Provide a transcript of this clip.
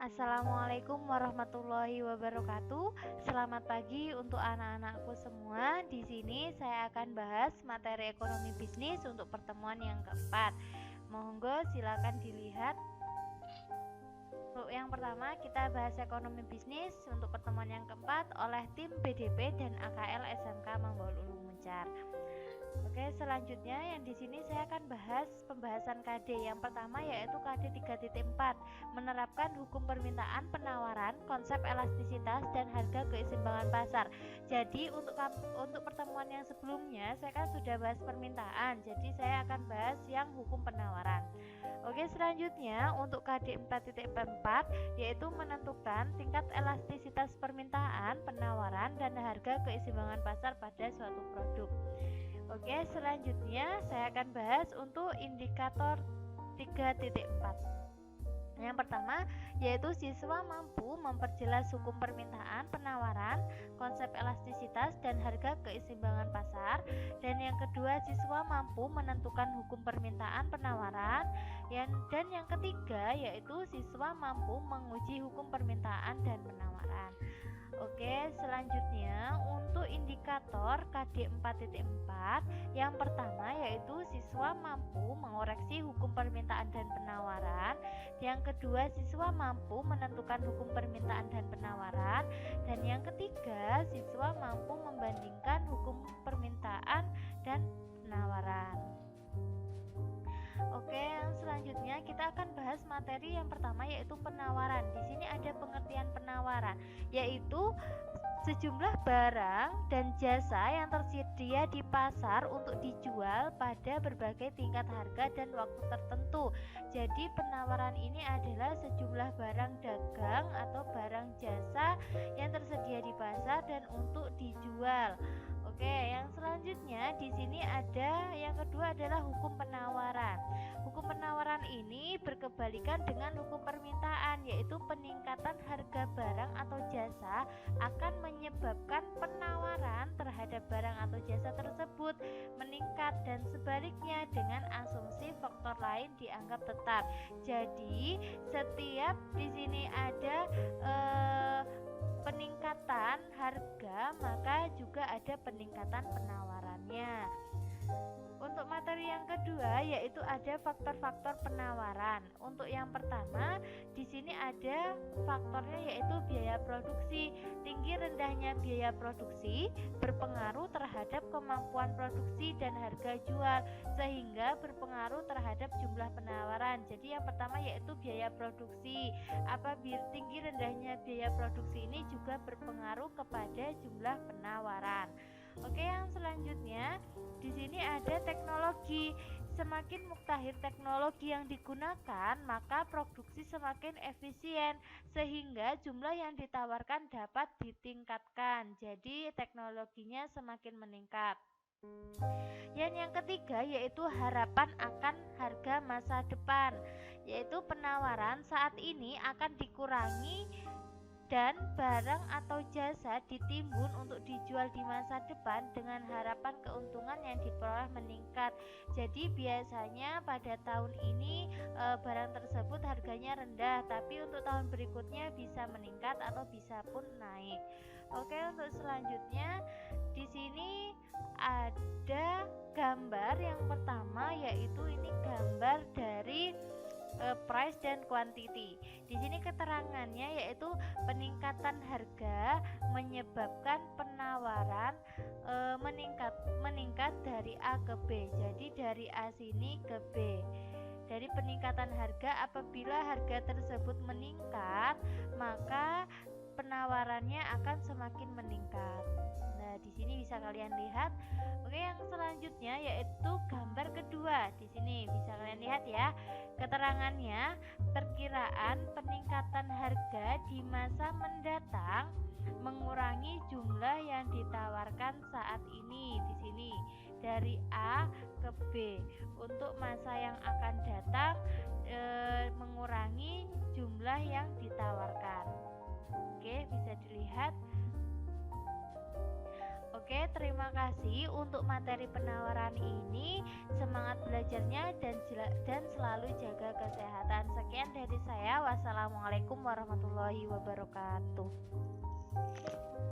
Assalamualaikum warahmatullahi wabarakatuh. Selamat pagi untuk anak-anakku semua. Di sini saya akan bahas materi ekonomi bisnis untuk pertemuan yang keempat. Monggo silakan dilihat. Untuk yang pertama kita bahas ekonomi bisnis untuk pertemuan yang keempat oleh tim BDP dan AKL SMK Mambaul Ulum Muncar. Oke, selanjutnya yang di sini saya akan bahas pembahasan KD. Yang pertama yaitu KD 3.4, menerapkan hukum permintaan penawaran, konsep elastisitas dan harga keseimbangan pasar. Jadi untuk pertemuan yang sebelumnya saya kan sudah bahas permintaan. Jadi saya akan bahas yang hukum penawaran. Oke, selanjutnya untuk KD 4.4 yaitu menentukan tingkat elastisitas permintaan, penawaran dan harga keseimbangan pasar pada suatu produk. Oke, selanjutnya saya akan bahas untuk indikator 3.4. Yang pertama yaitu siswa mampu memperjelas hukum permintaan, penawaran, konsep elastisitas dan harga keseimbangan pasar. Dan yang kedua, siswa mampu menentukan hukum permintaan, penawaran. Dan yang ketiga yaitu siswa mampu menguji hukum permintaan dan penawaran. Oke, selanjutnya untuk indikator KD 4.4 yang pertama yaitu siswa mampu mengoreksi hukum permintaan dan penawaran. Yang kedua, siswa mampu menentukan hukum permintaan dan penawaran. Dan yang ketiga, siswa mampu membandingkan hukum permintaan dan penawaran. Oke, yang selanjutnya kita akan bahas materi yang pertama yaitu penawaran. Di sini ada pengertian penawaran, yaitu sejumlah barang dan jasa yang tersedia di pasar untuk dijual pada berbagai tingkat harga dan waktu tertentu. Jadi penawaran ini adalah sejumlah barang dagang atau barang jasa yang tersedia di pasar dan untuk dijual. Oke, yang selanjutnya di sini ada yang kedua adalah hukum penawaran. Hukum penawaran ini berkebalikan dengan hukum permintaan, yaitu peningkatan harga barang atau jasa akan menyebabkan penawaran terhadap barang atau jasa tersebut meningkat dan sebaliknya dengan asumsi faktor lain dianggap tetap. Jadi setiap di sini ada peningkatan harga, maka juga ada peningkatan penawarannya. Untuk materi yang kedua yaitu ada faktor-faktor penawaran. Untuk yang pertama di sini ada faktornya yaitu biaya produksi. Tinggi rendahnya biaya produksi berpengaruh terhadap kemampuan produksi dan harga jual sehingga berpengaruh terhadap jumlah penawaran. Jadi yang pertama yaitu biaya produksi. Apabila tinggi rendahnya biaya produksi ini juga berpengaruh kepada jumlah penawaran. Oke, yang selanjutnya di sini ada teknologi. Semakin muktahir teknologi yang digunakan, maka produksi semakin efisien sehingga jumlah yang ditawarkan dapat ditingkatkan. Jadi teknologinya semakin meningkat. Yang ketiga yaitu harapan akan harga masa depan, yaitu penawaran saat ini akan dikurangi dan barang atau jasa ditimbun untuk dijual di masa depan dengan harapan keuntungan yang diperoleh meningkat. Jadi biasanya pada tahun ini barang tersebut harganya rendah, tapi untuk tahun berikutnya bisa meningkat atau bisa pun naik. Oke, untuk selanjutnya di sini ada gambar yang pertama yaitu ini gambar dari price dan quantity. Di sini keterangannya yaitu peningkatan harga menyebabkan penawaran meningkat dari A ke B. Jadi dari A sini ke B. Dari peningkatan harga, apabila harga tersebut meningkat, maka penawarannya akan semakin meningkat. Nah, di sini bisa kalian lihat. Oke, yang selanjutnya yaitu gambar kedua. Di sini bisa kalian lihat ya. Keterangannya, perkiraan peningkatan harga di masa mendatang mengurangi jumlah yang ditawarkan saat ini. Di sini dari A ke B. Untuk masa yang akan datang mengurangi jumlah yang ditawarkan. Oke, bisa dilihat. Oke, terima kasih untuk materi penawaran ini. Semangat belajarnya dan selalu jaga kesehatan. Sekian dari saya. Wassalamualaikum warahmatullahi wabarakatuh.